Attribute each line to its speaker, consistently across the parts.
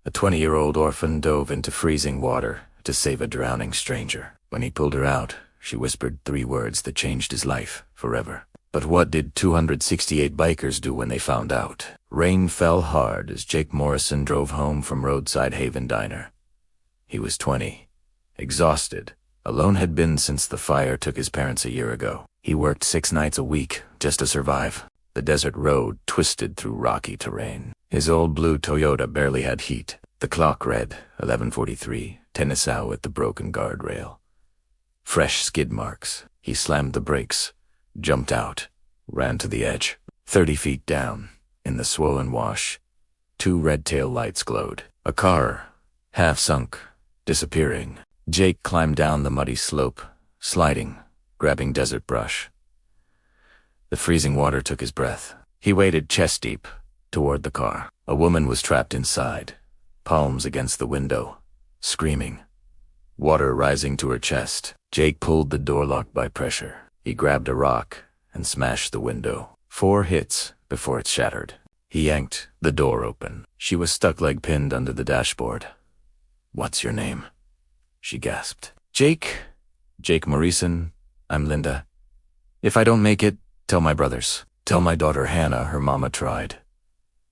Speaker 1: A 20-year-old orphan dove into freezing water to save a drowning stranger. When he pulled her out, she whispered 3 words that changed his life forever. But what did 268 bikers do when they found out? Rain fell hard as Jake Morrison drove home from Roadside Haven Diner. He was 20, exhausted, alone had been since the fire took his parents a year ago. He worked 6 nights a week just to survive. The desert road twisted through rocky terrain. His old blue Toyota barely had heat. The clock read 11:43, Tennisau at the broken guardrail. Fresh skid marks. He slammed the brakes, jumped out, ran to the edge. 30 feet down, in the swollen wash, 2 red tail lights glowed. A car, half sunk, disappearing. Jake climbed down the muddy slope, sliding, grabbing desert brush. The freezing water took his breath. He waded chest deep toward the car. A woman was trapped inside, palms against the window, screaming. Water rising to her chest. Jake pulled the door lock by pressure. He grabbed a rock and smashed the window. 4 hits before it shattered. He yanked the door open. She was stuck leg pinned under the dashboard. "What's your name?" she gasped. Jake Morrison. I'm Linda. If I don't make it, tell my brothers. Tell my daughter Hannah her mama tried.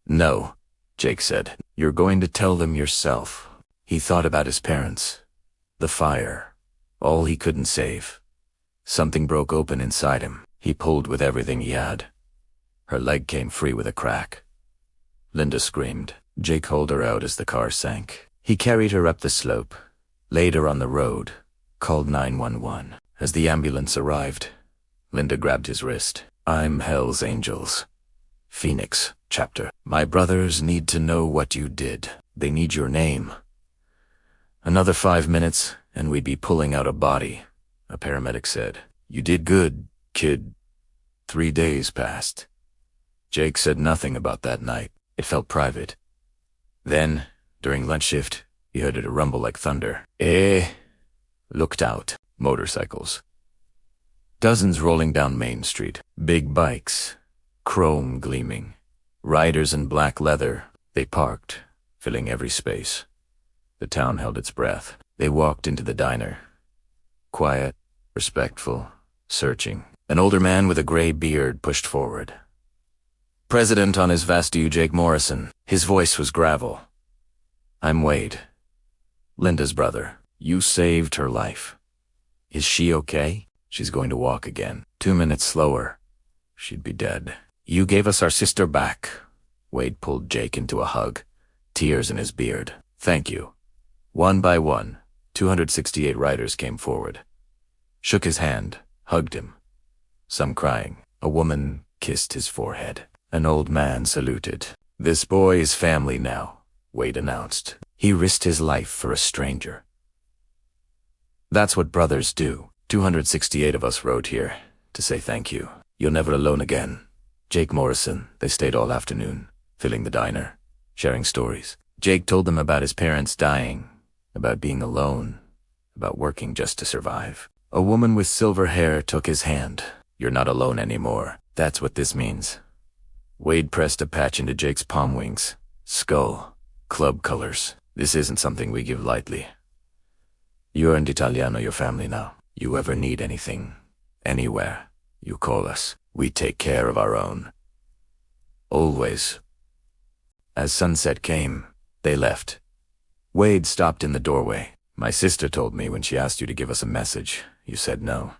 Speaker 1: No, Jake said. You're going to tell them yourself. He thought about his parents. The fire. All he couldn't save. Something broke open inside him. He pulled with everything he had. Her leg came free with a crack. Linda screamed. Jake hauled her out as the car sank. He carried her up the slope, laid her on the road, called 911. As the ambulance arrived, Linda grabbed his wrist. I'm Hell's Angels. Phoenix, chapter. My brothers need to know what you did. They need your name. Another 5 minutes, and we'd be pulling out a body, a paramedic said. You did good, kid. 3 days passed. Jake said nothing about that night. It felt private. Then, during lunch shift, he heard a rumble like thunder. Looked out. Motorcycles. Dozens rolling down Main Street. Big bikes. Chrome gleaming. Riders in black leather. They parked, filling every space. The town held its breath. They walked into the diner. Quiet, respectful, searching. An older man with a gray beard pushed forward. President on his Vastu, Jake Morrison. His voice was gravel. I'm Wade. Linda's brother. You saved her life. Is she okay? She's going to walk again. 2 minutes slower. She'd be dead. You gave us our sister back. Wade pulled Jake into a hug, tears in his beard. Thank you. One by one, 268 riders came forward. Shook his hand, hugged him. Some crying. A woman kissed his forehead. An old man saluted. This boy is family now, Wade announced. He risked his life for a stranger. That's what brothers do. 268 of us rode here to say thank you. You're never alone again. Jake Morrison. They stayed all afternoon, filling the diner, sharing stories. Jake told them about his parents dying, about being alone, about working just to survive. A woman with silver hair took his hand. You're not alone anymore. That's what this means. Wade pressed a patch into Jake's palm wings. Skull. Club colors. This isn't something we give lightly. You earned Italiano your family now. You ever need anything, anywhere, you call us. We take care of our own. Always. As sunset came, they left. Wade stopped in the doorway. My sister told me when she asked you to give us a message, you said no.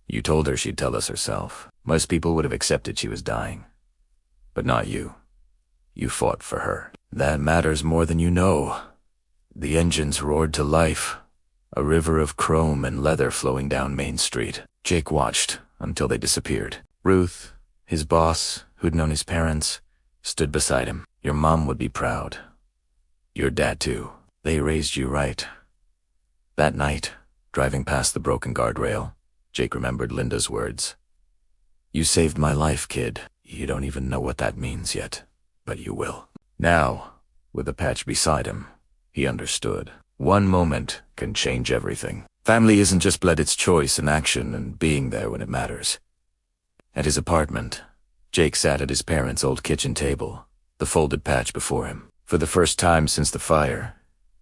Speaker 1: You told her she'd tell us herself. Most people would have accepted she was dying. But not you. You fought for her. That matters more than you know. The engines roared to life. A river of chrome and leather flowing down Main Street. Jake watched until they disappeared. Ruth, his boss, who'd known his parents, stood beside him. Your mom would be proud. Your dad too. They raised you right. That night, driving past the broken guardrail, Jake remembered Linda's words. You saved my life, kid. You don't even know what that means yet, but you will. Now, with the patch beside him, he understood. One moment can change everything. Family isn't just blood, it's choice and action and being there when it matters. At his apartment, Jake sat at his parents' old kitchen table, the folded patch before him. For the first time since the fire,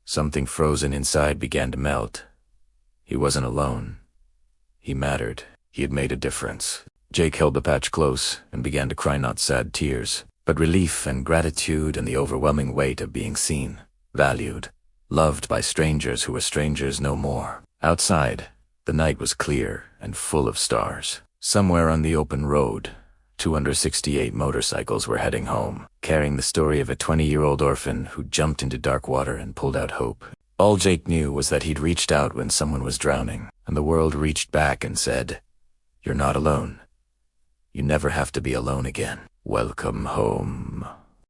Speaker 1: something frozen inside began to melt. He wasn't alone. He mattered. He had made a difference. Jake held the patch close and began to cry not sad tears, but relief and gratitude and the overwhelming weight of being seen, valued, loved by strangers who were strangers no more. Outside, the night was clear and full of stars. Somewhere on the open road, 268 motorcycles were heading home, carrying the story of a 20-year-old orphan who jumped into dark water and pulled out hope. All Jake knew was that he'd reached out when someone was drowning, and the world reached back and said, "You're not alone. You never have to be alone again. Welcome home."